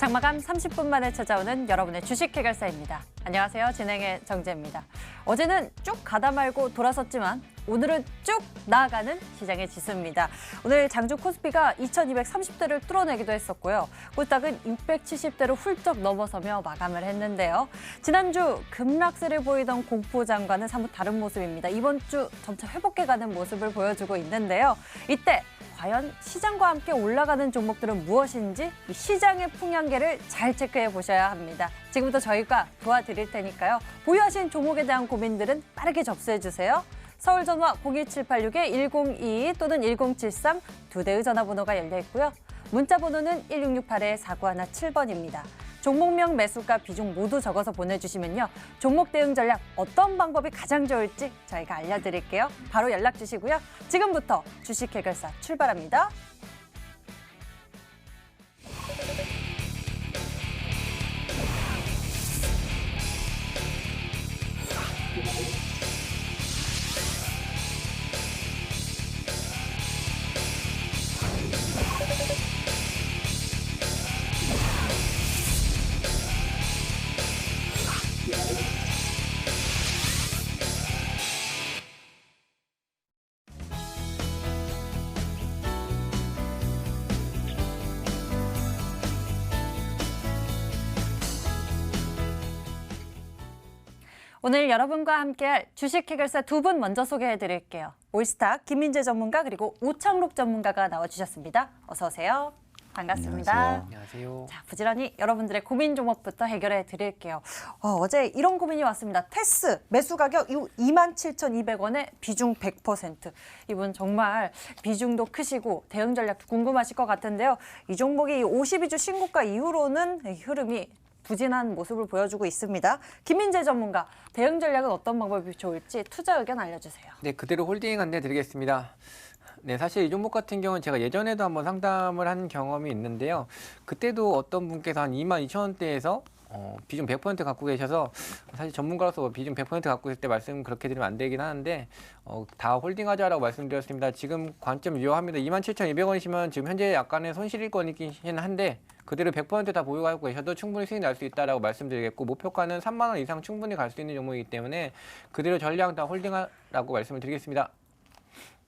장마감 30분 만에 찾아오는 여러분의 주식 해결사입니다. 안녕하세요. 진행의 정재입니다. 어제는 쭉 가다 말고 돌아섰지만 오늘은 쭉 나아가는 시장의 지수입니다. 오늘 장중 코스피가 2230대를 뚫어내기도 했었고요. 코스닥은 670대로 훌쩍 넘어서며 마감을 했는데요. 지난주 급락세를 보이던 공포장과는 사뭇 다른 모습입니다. 이번 주 점차 회복해가는 모습을 보여주고 있는데요. 이때 과연 시장과 함께 올라가는 종목들은 무엇인지 이 시장의 풍향계를 잘 체크해 보셔야 합니다. 지금부터 저희가 도와드릴 테니까요. 보유하신 종목에 대한 고민들은 빠르게 접수해 주세요. 서울 전화 02786-1022 또는 1073 두 대의 전화번호가 열려 있고요. 문자 번호는 1668-4917번입니다. 종목명, 매수가, 비중 모두 적어서 보내주시면요. 종목 대응 전략 어떤 방법이 가장 좋을지 저희가 알려드릴게요. 바로 연락 주시고요. 지금부터 주식 해결사 출발합니다. 오늘 여러분과 함께할 주식 해결사 두 분 먼저 소개해드릴게요. 올스탁 김민재 전문가 그리고 오창록 전문가가 나와주셨습니다. 어서 오세요. 반갑습니다. 안녕하세요. 자, 부지런히 여러분들의 고민 종목부터 해결해 드릴게요. 어제 이런 고민이 왔습니다. 테스 매수 가격 27,200원에 비중 100%. 이분 정말 비중도 크시고 대응 전략도 궁금하실 것 같은데요. 이 종목이 52주 신고가 이후로는 흐름이 부진한 모습을 보여주고 있습니다. 김민재 전문가, 대응 전략은 어떤 방법이 좋을지 투자 의견 알려주세요. 네, 그대로 홀딩 안내 드리겠습니다. 네, 사실 이 종목 같은 경우는 제가 예전에도 한번 상담을 한 경험이 있는데요. 그때도 어떤 분께서 한 22,000원대에서 비중 100% 갖고 계셔서 사실 전문가로서 비중 100% 갖고 있을 때 말씀 그렇게 드리면 안 되긴 하는데 다 홀딩하자라고 말씀드렸습니다. 지금 관점 유효합니다. 27,200원이시면 지금 현재 약간의 손실일권이긴 한데 그대로 100% 다 보유하고 계셔도 충분히 수익 날 수 있다라고 말씀드리겠고 목표가는 3만 원 이상 충분히 갈 수 있는 종목이기 때문에 그대로 전량 다 홀딩하라고 말씀을 드리겠습니다.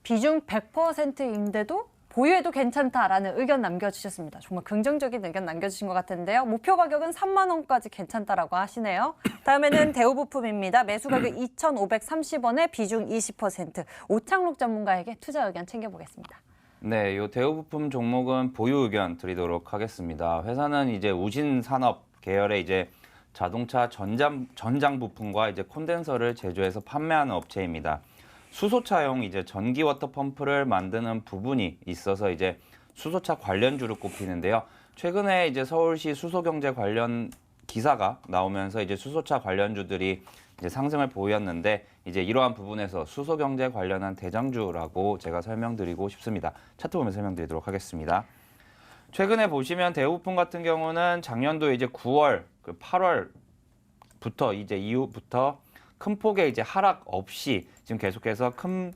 비중 100%인데도 보유해도 괜찮다라는 의견 남겨주셨습니다. 정말 긍정적인 의견 남겨주신 것 같은데요. 목표 가격은 3만 원까지 괜찮다라고 하시네요. 다음에는 대우부품입니다. 매수 가격 2,530원에 비중 20%. 오창록 전문가에게 투자 의견 챙겨보겠습니다. 네, 이 대우부품 종목은 보유 의견 드리도록 하겠습니다. 회사는 이제 우신산업 계열의 이제 자동차 전장 부품과 이제 콘덴서를 제조해서 판매하는 업체입니다. 수소차용 이제 전기 워터 펌프를 만드는 부분이 있어서 이제 수소차 관련주를 꼽히는데요. 최근에 이제 서울시 수소경제 관련 기사가 나오면서 이제 수소차 관련주들이 이제 상승을 보였는데 이제 이러한 부분에서 수소경제 관련한 대장주라고 제가 설명드리고 싶습니다. 차트 보면 설명드리도록 하겠습니다. 최근에 보시면 대우부품 같은 경우는 작년도 이제 9월, 8월부터 이제 이후부터 큰 폭의 이제 하락 없이 지금 계속해서 큰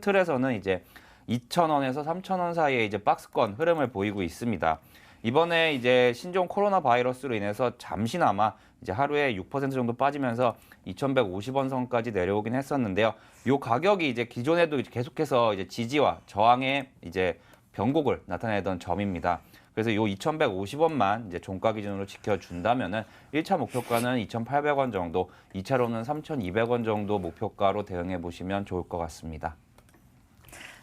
틀에서는 이제 2,000원에서 3,000원 사이에 이제 박스권 흐름을 보이고 있습니다. 이번에 이제 신종 코로나 바이러스로 인해서 잠시나마 이제 하루에 6% 정도 빠지면서 2,150원 선까지 내려오긴 했었는데요. 이 가격이 이제 기존에도 계속해서 이제 지지와 저항의 이제 변곡을 나타내던 점입니다. 그래서 이 2,150원만 이제 종가 기준으로 지켜준다면은 1차 목표가는 2,800원 정도, 2차로는 3,200원 정도 목표가로 대응해 보시면 좋을 것 같습니다.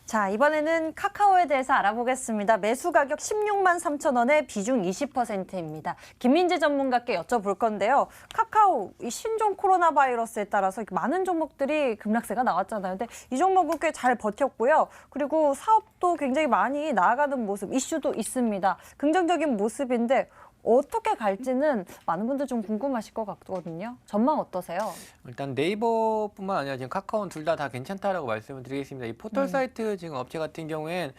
자, 이번에는 카카오에 대해서 알아보겠습니다. 매수 가격 16만 3천 원에 비중 20%입니다. 김민재 전문가께 여쭤볼 건데요. 카카오 이 신종 코로나 바이러스에 따라서 많은 종목들이 급락세가 나왔잖아요. 근데 이 종목은 꽤 잘 버텼고요. 그리고 사업도 굉장히 많이 나아가는 모습, 이슈도 있습니다. 긍정적인 모습인데 어떻게 갈지는 많은 분들 좀 궁금하실 것 같거든요. 전망 어떠세요? 일단 네이버뿐만 아니라 지금 카카오는 둘 다 괜찮다라고 말씀을 드리겠습니다. 이 포털 사이트 지금 업체 같은 경우엔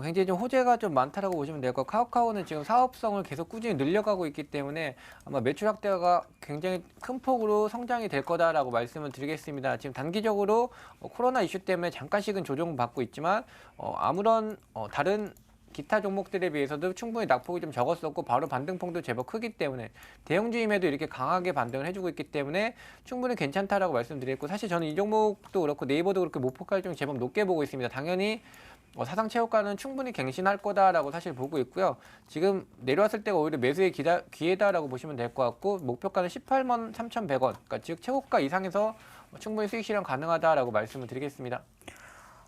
굉장히 좀 호재가 좀 많다라고 보시면 될 것 같고 카카오는 지금 사업성을 계속 꾸준히 늘려가고 있기 때문에 아마 매출 확대가 굉장히 큰 폭으로 성장이 될 거다라고 말씀을 드리겠습니다. 지금 단기적으로 코로나 이슈 때문에 잠깐씩은 조정받고 있지만 아무런 다른 기타 종목들에 비해서도 충분히 낙폭이 좀 적었었고 바로 반등폭도 제법 크기 때문에 대형주임에도 이렇게 강하게 반등을 해주고 있기 때문에 충분히 괜찮다라고 말씀드렸고 사실 저는 이 종목도 그렇고 네이버도 그렇게 목표 가를 제법 높게 보고 있습니다. 당연히 사상체육관은 충분히 갱신할 거다라고 사실 보고 있고요. 지금 내려왔을 때가 오히려 매수의 기회다라고 보시면 될 것 같고 목표가는 18만 3,100원, 그러니까 즉 최고가 이상에서 충분히 수익 실현 가능하다라고 말씀을 드리겠습니다.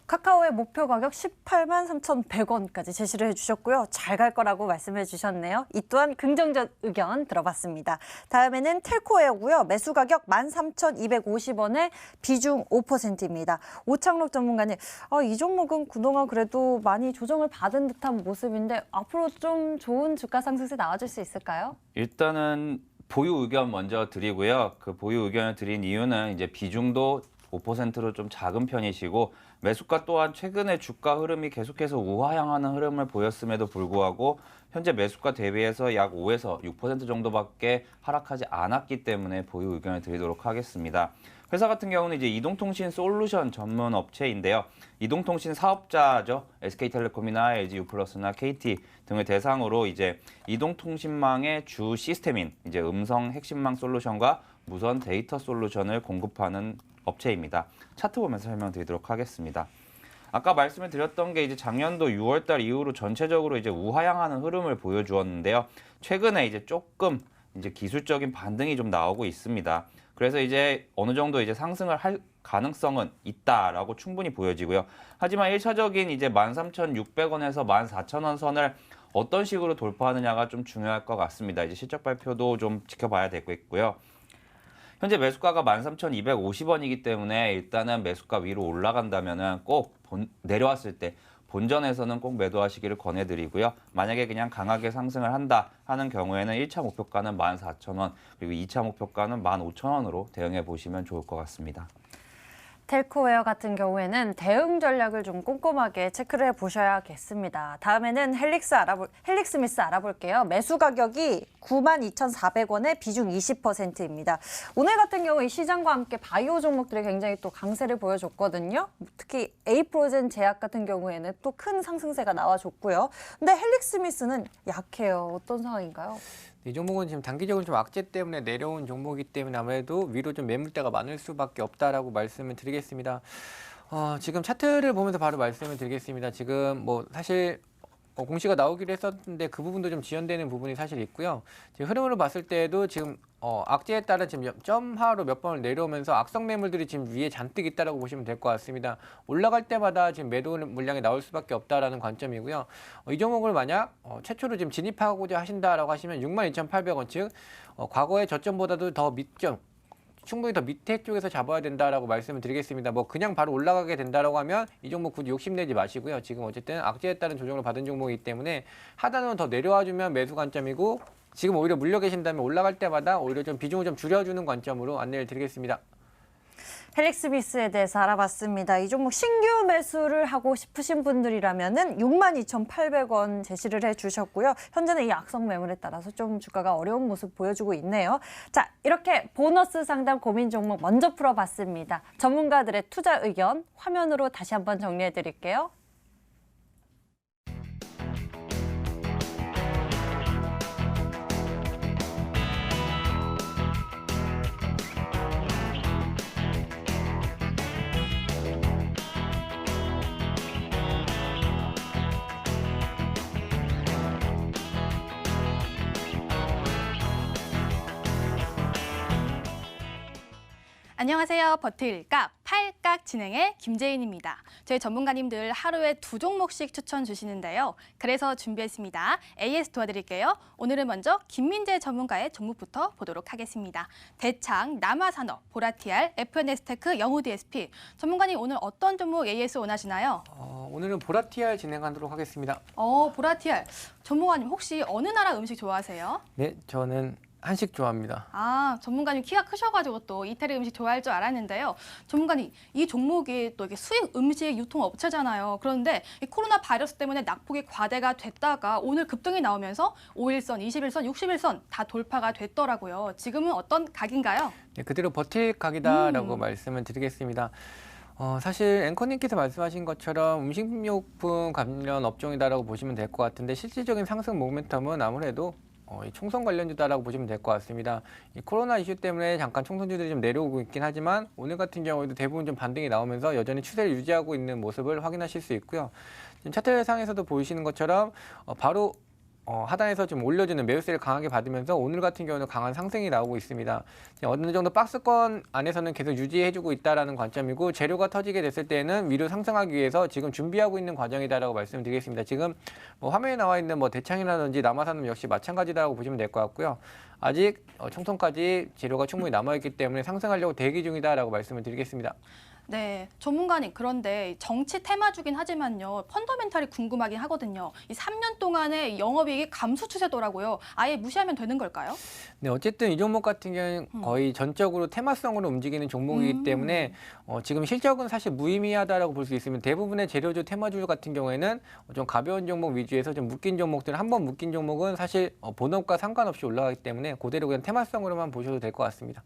카카오의 목표 가격 18만 3,100원까지 제시를 해주셨고요. 잘 갈 거라고 말씀해 주셨네요. 이 또한 긍정적 의견 들어봤습니다. 다음에는 텔코웨어고요. 매수 가격 13,250원에 비중 5%입니다. 오창록 전문가님, 이 종목은 그동안 그래도 많이 조정을 받은 듯한 모습인데 앞으로 좀 좋은 주가 상승세 나와줄 수 있을까요? 일단은 보유 의견 먼저 드리고요. 그 보유 의견을 드린 이유는 이제 비중도 5%로 좀 작은 편이시고 매수가 또한 최근에 주가 흐름이 계속해서 우하향하는 흐름을 보였음에도 불구하고 현재 매수가 대비해서 약 5에서 6% 정도밖에 하락하지 않았기 때문에 보유 의견을 드리도록 하겠습니다. 회사 같은 경우는 이제 이동통신 솔루션 전문 업체인데요. 이동통신 사업자죠. SK텔레콤이나 LG유플러스나 KT 등을 대상으로 이제 이동통신망의 주 시스템인 이제 음성 핵심망 솔루션과 무선 데이터 솔루션을 공급하는 업체입니다. 차트 보면서 설명드리도록 하겠습니다. 아까 말씀을 드렸던 게 이제 작년도 6월달 이후로 전체적으로 이제 우하향하는 흐름을 보여주었는데요. 최근에 이제 조금 이제 기술적인 반등이 좀 나오고 있습니다. 그래서 이제 어느 정도 이제 상승을 할 가능성은 있다라고 충분히 보여지고요. 하지만 1차적인 이제 13,600원에서 14,000원 선을 어떤 식으로 돌파하느냐가 좀 중요할 것 같습니다. 이제 실적 발표도 좀 지켜봐야 되겠고요. 현재 매수가가 13,250원이기 때문에 일단은 매수가 위로 올라간다면은 꼭 내려왔을 때 본전에서는 꼭 매도하시기를 권해드리고요. 만약에 그냥 강하게 상승을 한다 하는 경우에는 1차 목표가는 14,000원 그리고 2차 목표가는 15,000원으로 대응해 보시면 좋을 것 같습니다. 텔코웨어 같은 경우에는 대응 전략을 좀 꼼꼼하게 체크를 해보셔야겠습니다. 다음에는 헬릭스미스 알아볼게요. 매수 가격이 92,400원에 비중 20%입니다. 오늘 같은 경우 이 시장과 함께 바이오 종목들이 굉장히 또 강세를 보여줬거든요. 특히 에이프로젠 제약 같은 경우에는 또 큰 상승세가 나와줬고요. 근데 헬릭스미스는 약해요. 어떤 상황인가요? 이 종목은 지금 단기적으로 좀 악재 때문에 내려온 종목이기 때문에 아무래도 위로 좀 매물대가 많을 수밖에 없다라고 말씀을 드리겠습니다. 지금 차트를 보면서 바로 말씀을 드리겠습니다. 지금 뭐 사실 공시가 나오기로 했었는데 그 부분도 좀 지연되는 부분이 사실 있고요. 지금 흐름으로 봤을 때도 지금 악재에 따라 지금 점하로 몇 번을 내려오면서 악성 매물들이 지금 위에 잔뜩 있다라고 보시면 될 것 같습니다. 올라갈 때마다 지금 매도 물량이 나올 수밖에 없다라는 관점이고요. 이 종목을 만약 최초로 지금 진입하고자 하신다라고 하시면 62,800원 즉 과거의 저점보다도 더 밑점 충분히 더 밑에 쪽에서 잡아야 된다라고 말씀을 드리겠습니다. 뭐 그냥 바로 올라가게 된다라고 하면 이 종목 굳이 욕심내지 마시고요. 지금 어쨌든 악재에 따른 조정을 받은 종목이기 때문에 하단으로 더 내려와주면 매수 관점이고 지금 오히려 물려 계신다면 올라갈 때마다 오히려 좀 비중을 좀 줄여주는 관점으로 안내를 드리겠습니다. 헬릭스미스에 대해서 알아봤습니다. 이 종목 신규 매수를 하고 싶으신 분들이라면은 62,800원 제시를 해주셨고요. 현재는 이 악성 매물에 따라서 좀 주가가 어려운 모습 보여주고 있네요. 자, 이렇게 보너스 상담 고민 종목 먼저 풀어봤습니다. 전문가들의 투자 의견 화면으로 다시 한번 정리해드릴게요. 안녕하세요. 버틸각 8각 진행의 김재인입니다. 저희 전문가님들 하루에 2종목씩 추천 주시는데요. 그래서 준비했습니다. AS 도와드릴게요. 오늘은 먼저 김민재 전문가의 종목부터 보도록 하겠습니다. 대창, 남아산업, 보라티알, FNS테크, 영우DSP. 전문가님 오늘 어떤 종목 AS 원하시나요? 오늘은 보라티알 진행하도록 하겠습니다. 보라티알. 전문가님 혹시 어느 나라 음식 좋아하세요? 네, 저는 한식 좋아합니다. 전문가님 키가 크셔가지고 또 이태리 음식 좋아할 줄 알았는데요. 전문가님, 이 종목이 또 이게 수입 음식 유통업체잖아요. 그런데 이 코로나 바이러스 때문에 낙폭이 과대가 됐다가 오늘 급등이 나오면서 5일선, 21선, 61선 다 돌파가 됐더라고요. 지금은 어떤 각인가요? 네, 그대로 버틸 각이다라고 말씀을 드리겠습니다. 사실 앵커님께서 말씀하신 것처럼 음식료품 관련 업종이다라고 보시면 될 것 같은데 실질적인 상승 모멘텀은 아무래도 이 총선 관련주다라고 보시면 될 것 같습니다. 이 코로나 이슈 때문에 잠깐 총선주들이 좀 내려오고 있긴 하지만 오늘 같은 경우에도 대부분 좀 반등이 나오면서 여전히 추세를 유지하고 있는 모습을 확인하실 수 있고요. 지금 차트상에서도 보이시는 것처럼 바로 하단에서 좀 올려주는 매수세를 강하게 받으면서 오늘 같은 경우는 강한 상승이 나오고 있습니다. 어느 정도 박스권 안에서는 계속 유지해주고 있다라는 관점이고 재료가 터지게 됐을 때는 위로 상승하기 위해서 지금 준비하고 있는 과정이다라고 말씀드리겠습니다. 지금 화면에 나와 있는 대창이라든지 남아산업 역시 마찬가지다라고 보시면 될 것 같고요. 아직 총선까지 재료가 충분히 남아있기 때문에 상승하려고 대기 중이다라고 말씀을 드리겠습니다. 네, 전문가님, 그런데 정치 테마주긴 하지만요, 펀더멘탈이 궁금하긴 하거든요. 이 3년 동안의 영업이익이 감소 추세더라고요. 아예 무시하면 되는 걸까요? 네, 어쨌든 이 종목 같은 경우는 거의 전적으로 테마성으로 움직이는 종목이기 때문에 지금 실적은 사실 무의미하다라고 볼 수 있으면 대부분의 재료주 테마주 같은 경우에는 좀 가벼운 종목 위주에서 좀 묶인 종목들, 한번 묶인 종목은 사실 본업과 상관없이 올라가기 때문에 그대로 그냥 테마성으로만 보셔도 될 것 같습니다.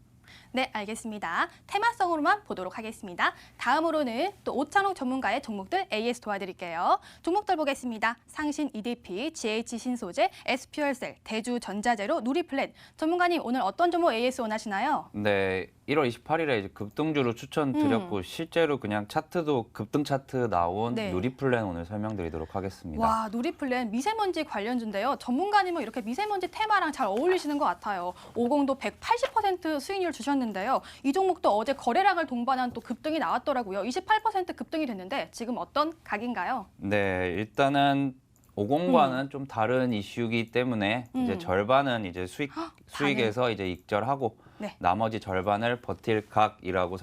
네, 알겠습니다. 테마성으로만 보도록 하겠습니다. 다음으로는 또 오창록 전문가의 종목들 AS 도와드릴게요. 종목들 보겠습니다. 상신 EDP, GH 신소재, SP혈셀, 대주전자재료, 누리플랜. 전문가님, 오늘 어떤 종목 AS 원하시나요? 네, 1월 28일에 이제 급등주로 추천드렸고 실제로 그냥 차트도 급등 차트 나온 네. 누리플랜 오늘 설명드리도록 하겠습니다. 와, 누리플랜 미세먼지 관련주인데요. 전문가님은 이렇게 미세먼지 테마랑 잘 어울리시는 것 같아요. 50도 180% 수익률 주셨는데요. 이 종목도 어제 거래량을 동반한 또 급등이 나왔더라고요. 28% 급등이 됐는데 지금 어떤 각인가요? 네, 일단은 50과는 좀 다른 이슈이기 때문에 이제 절반은 이제 수익에서 이제 익절하고 네. 나머지 절반을 버틸 각이라고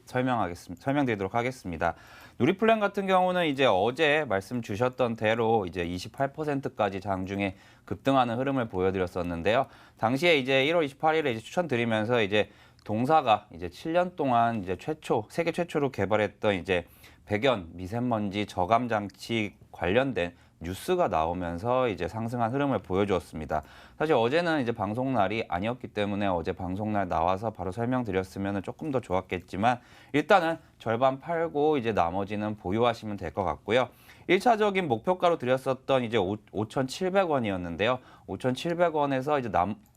설명드리도록 하겠습니다. 누리플랜 같은 경우는 이제 어제 말씀 주셨던 대로 이제 28%까지 장중에 급등하는 흐름을 보여드렸었는데요. 당시에 이제 1월 28일에 이제 추천드리면서 이제 동사가 이제 7년 동안 이제 세계 최초로 개발했던 이제 백연 미세먼지 저감 장치 관련된 뉴스가 나오면서 이제 상승한 흐름을 보여주었습니다. 사실 어제는 이제 방송 날이 아니었기 때문에 어제 방송 날 나와서 바로 설명드렸으면 조금 더 좋았겠지만 일단은 절반 팔고 이제 나머지는 보유하시면 될 것 같고요. 1차적인 목표가로 드렸었던 이제 5,700원이었는데요. 5,700원에서 이제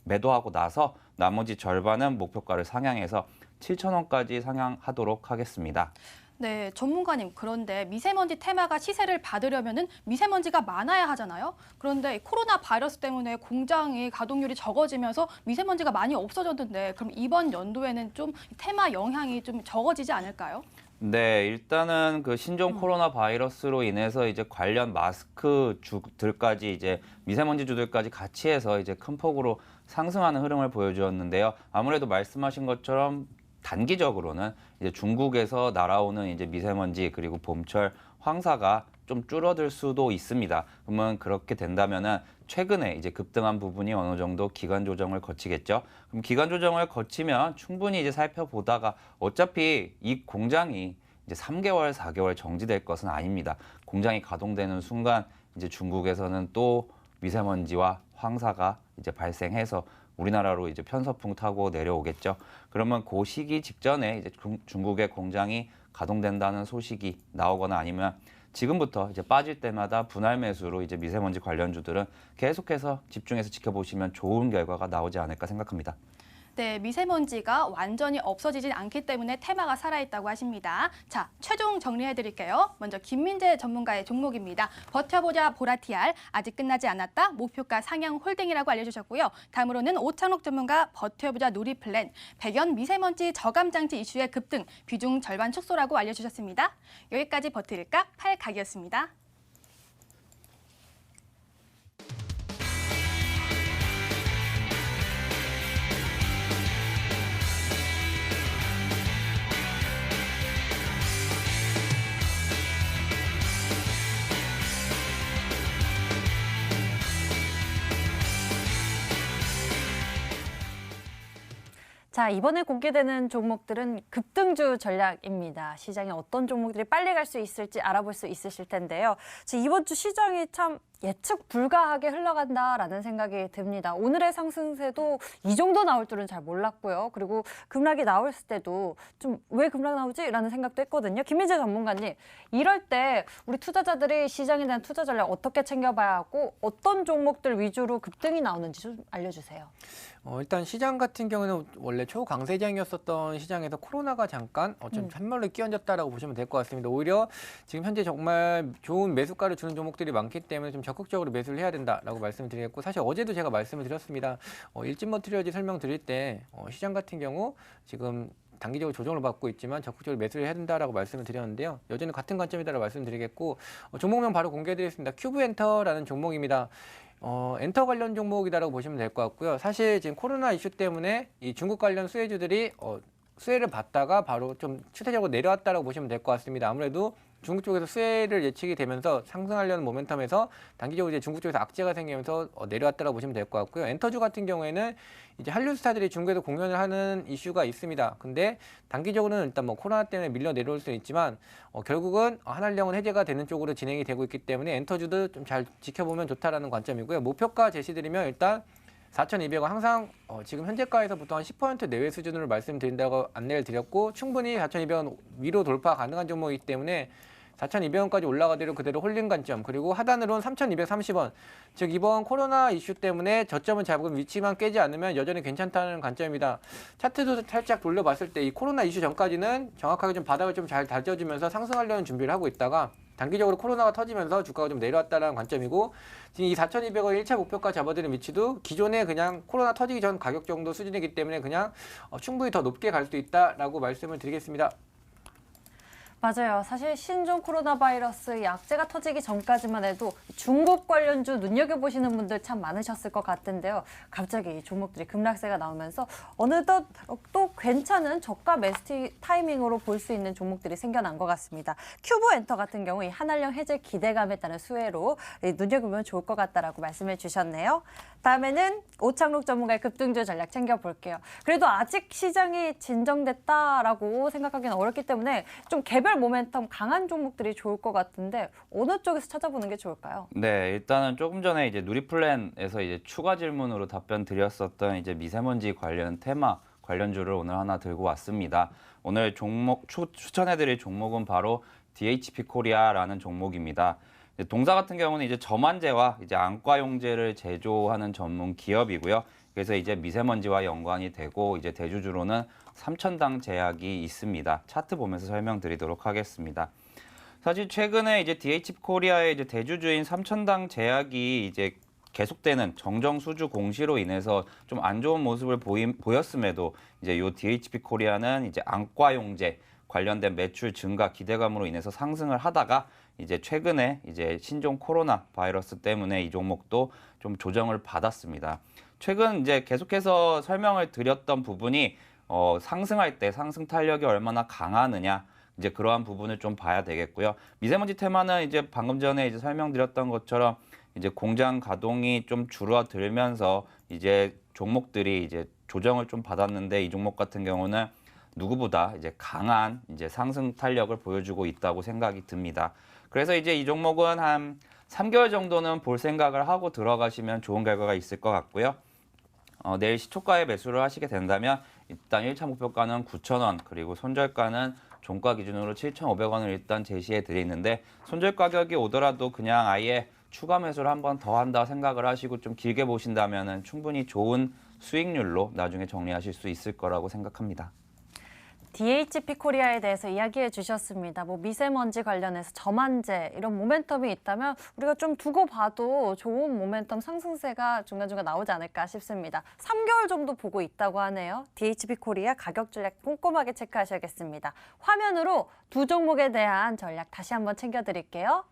매도하고 나서 나머지 절반은 목표가를 상향해서 7,000원까지 상향하도록 하겠습니다. 네, 전문가님, 그런데 미세먼지 테마가 시세를 받으려면은 미세먼지가 많아야 하잖아요. 그런데 코로나 바이러스 때문에 공장의 가동률이 적어지면서 미세먼지가 많이 없어졌는데 그럼 이번 연도에는 좀 테마 영향이 좀 적어지지 않을까요? 네, 일단은 그 신종 코로나 바이러스로 인해서 이제 관련 마스크 주들까지 이제 미세먼지 주들까지 같이 해서 이제 큰 폭으로 상승하는 흐름을 보여주었는데요. 아무래도 말씀하신 것처럼 단기적으로는 이제 중국에서 날아오는 이제 미세먼지 그리고 봄철 황사가 좀 줄어들 수도 있습니다. 그러면 그렇게 된다면은 최근에 이제 급등한 부분이 어느 정도 기간 조정을 거치겠죠. 그럼 기간 조정을 거치면 충분히 이제 살펴보다가 어차피 이 공장이 이제 3개월, 4개월 정지될 것은 아닙니다. 공장이 가동되는 순간 이제 중국에서는 또 미세먼지와 황사가 이제 발생해서 우리나라로 이제 편서풍 타고 내려오겠죠. 그러면 그 시기 직전에 이제 중국의 공장이 가동된다는 소식이 나오거나 아니면 지금부터 이제 빠질 때마다 분할 매수로 이제 미세먼지 관련주들은 계속해서 집중해서 지켜보시면 좋은 결과가 나오지 않을까 생각합니다. 네, 미세먼지가 완전히 없어지진 않기 때문에 테마가 살아있다고 하십니다. 자, 최종 정리해드릴게요. 먼저 김민재 전문가의 종목입니다. 버텨보자 보라티알, 아직 끝나지 않았다, 목표가 상향 홀딩이라고 알려주셨고요. 다음으로는 오창록 전문가 버텨보자 누리플랜, 백연 미세먼지 저감장치 이슈의 급등, 비중 절반 축소라고 알려주셨습니다. 여기까지 버틸까? 팔각이었습니다. 자, 이번에 공개되는 종목들은 급등주 전략입니다. 시장에 어떤 종목들이 빨리 갈 수 있을지 알아볼 수 있으실 텐데요. 이번 주 시장이 참 예측 불가하게 흘러간다라는 생각이 듭니다. 오늘의 상승세도 이 정도 나올 줄은 잘 몰랐고요. 그리고 급락이 나올 때도 좀 왜 급락 나오지? 라는 생각도 했거든요. 김민재 전문가님, 이럴 때 우리 투자자들이 시장에 대한 투자 전략 어떻게 챙겨봐야 하고 어떤 종목들 위주로 급등이 나오는지 좀 알려주세요. 일단 시장 같은 경우는 원래 초강세장이었었던 시장에서 코로나가 잠깐 좀 찬물을 끼얹었다라고 보시면 될 것 같습니다. 오히려 지금 현재 정말 좋은 매수가를 주는 종목들이 많기 때문에 좀 적극적으로 매수를 해야 된다라고 말씀을 드리겠고, 사실 어제도 제가 말씀을 드렸습니다. 일진 머티리얼즈 설명드릴 때 시장 같은 경우 지금 단기적으로 조정을 받고 있지만 적극적으로 매수를 해야 된다라고 말씀을 드렸는데요. 여전히 같은 관점이다라고 말씀드리겠고, 종목명 바로 공개해드리겠습니다. 큐브엔터라는 종목입니다. 엔터 관련 종목이다라고 보시면 될 것 같고요. 사실 지금 코로나 이슈 때문에 이 중국 관련 수혜주들이 수혜를 받다가 바로 좀 추세적으로 내려왔다라고 보시면 될 것 같습니다. 아무래도 중국 쪽에서 수혜를 예측이 되면서 상승하려는 모멘텀에서 단기적으로 이제 중국 쪽에서 악재가 생기면서 내려왔다라고 보시면 될 것 같고요. 엔터주 같은 경우에는 이제 한류 스타들이 중국에서 공연을 하는 이슈가 있습니다. 근데 단기적으로는 일단 뭐 코로나 때문에 밀려 내려올 수는 있지만 결국은 한한령은 해제가 되는 쪽으로 진행이 되고 있기 때문에 엔터주도 좀 잘 지켜보면 좋다라는 관점이고요. 목표가 제시드리면 일단 4,200원 항상 지금 현재가에서부터 한 10% 내외 수준으로 말씀드린다고 안내를 드렸고, 충분히 4,200원 위로 돌파 가능한 종목이기 때문에 4,200원까지 올라가도록 그대로 홀린 관점, 그리고 하단으로는 3,230원, 즉 이번 코로나 이슈 때문에 저점을 잡은 위치만 깨지 않으면 여전히 괜찮다는 관점입니다. 차트도 살짝 돌려봤을 때 이 코로나 이슈 전까지는 정확하게 좀 바닥을 좀 잘 다져주면서 상승하려는 준비를 하고 있다가 단기적으로 코로나가 터지면서 주가가 좀 내려왔다는 관점이고, 지금 이 4,200원 1차 목표가 잡아드린 위치도 기존에 그냥 코로나 터지기 전 가격 정도 수준이기 때문에 그냥 충분히 더 높게 갈 수 있다라고 말씀을 드리겠습니다. 맞아요. 사실 신종 코로나 바이러스 약재가 터지기 전까지만 해도 중국 관련주 눈여겨보시는 분들 참 많으셨을 것 같은데요. 갑자기 이 종목들이 급락세가 나오면서 어느덧 또 괜찮은 저가 매수 타이밍으로 볼 수 있는 종목들이 생겨난 것 같습니다. 큐브엔터 같은 경우 이 한한령 해제 기대감에 따른 수혜로 눈여겨보면 좋을 것 같다라고 말씀해 주셨네요. 다음에는 오창록 전문가의 급등주 전략 챙겨볼게요. 그래도 아직 시장이 진정됐다라고 생각하기는 어렵기 때문에 좀 개별 모멘텀 강한 종목들이 좋을 것 같은데 어느 쪽에서 찾아보는 게 좋을까요? 네, 일단은 조금 전에 이제 누리플랜에서 이제 추가 질문으로 답변 드렸었던 이제 미세먼지 관련 테마 관련주를 오늘 하나 들고 왔습니다. 오늘 종목 추천해드릴 종목은 바로 DHP 코리아라는 종목입니다. 동사 같은 경우는 이제 점안제와 이제 안과용제를 제조하는 전문 기업이고요. 그래서 이제 미세먼지와 연관이 되고 이제 대주주로는 삼천당 제약이 있습니다. 차트 보면서 설명드리도록 하겠습니다. 사실 최근에 이제 DHP 코리아의 이제 대주주인 삼천당 제약이 이제 계속되는 정정 수주 공시로 인해서 좀 안 좋은 모습을 보였음에도 이제 요 DHP 코리아는 이제 안과용제 관련된 매출 증가 기대감으로 인해서 상승을 하다가 이제 최근에 이제 신종 코로나 바이러스 때문에 이 종목도 좀 조정을 받았습니다. 최근 이제 계속해서 설명을 드렸던 부분이 상승할 때 상승 탄력이 얼마나 강하느냐, 이제 그러한 부분을 좀 봐야 되겠고요. 미세먼지 테마는 이제 방금 전에 이제 설명드렸던 것처럼 이제 공장 가동이 좀 줄어들면서 이제 종목들이 이제 조정을 좀 받았는데, 이 종목 같은 경우는 누구보다 이제 강한 이제 상승 탄력을 보여주고 있다고 생각이 듭니다. 그래서 이제 이 종목은 한 3개월 정도는 볼 생각을 하고 들어가시면 좋은 결과가 있을 것 같고요. 내일 시초가에 매수를 하시게 된다면 일단 1차 목표가는 9,000원, 그리고 손절가는 종가 기준으로 7,500원을 일단 제시해 드리는데, 손절 가격이 오더라도 그냥 아예 추가 매수를 한 번 더 한다 생각을 하시고 좀 길게 보신다면 충분히 좋은 수익률로 나중에 정리하실 수 있을 거라고 생각합니다. DHP 코리아에 대해서 이야기해 주셨습니다. 뭐 미세먼지 관련해서 점안제 이런 모멘텀이 있다면 우리가 좀 두고 봐도 좋은 모멘텀 상승세가 중간중간 나오지 않을까 싶습니다. 3개월 정도 보고 있다고 하네요. DHP 코리아 가격 전략 꼼꼼하게 체크하셔야겠습니다. 화면으로 두 종목에 대한 전략 다시 한번 챙겨드릴게요.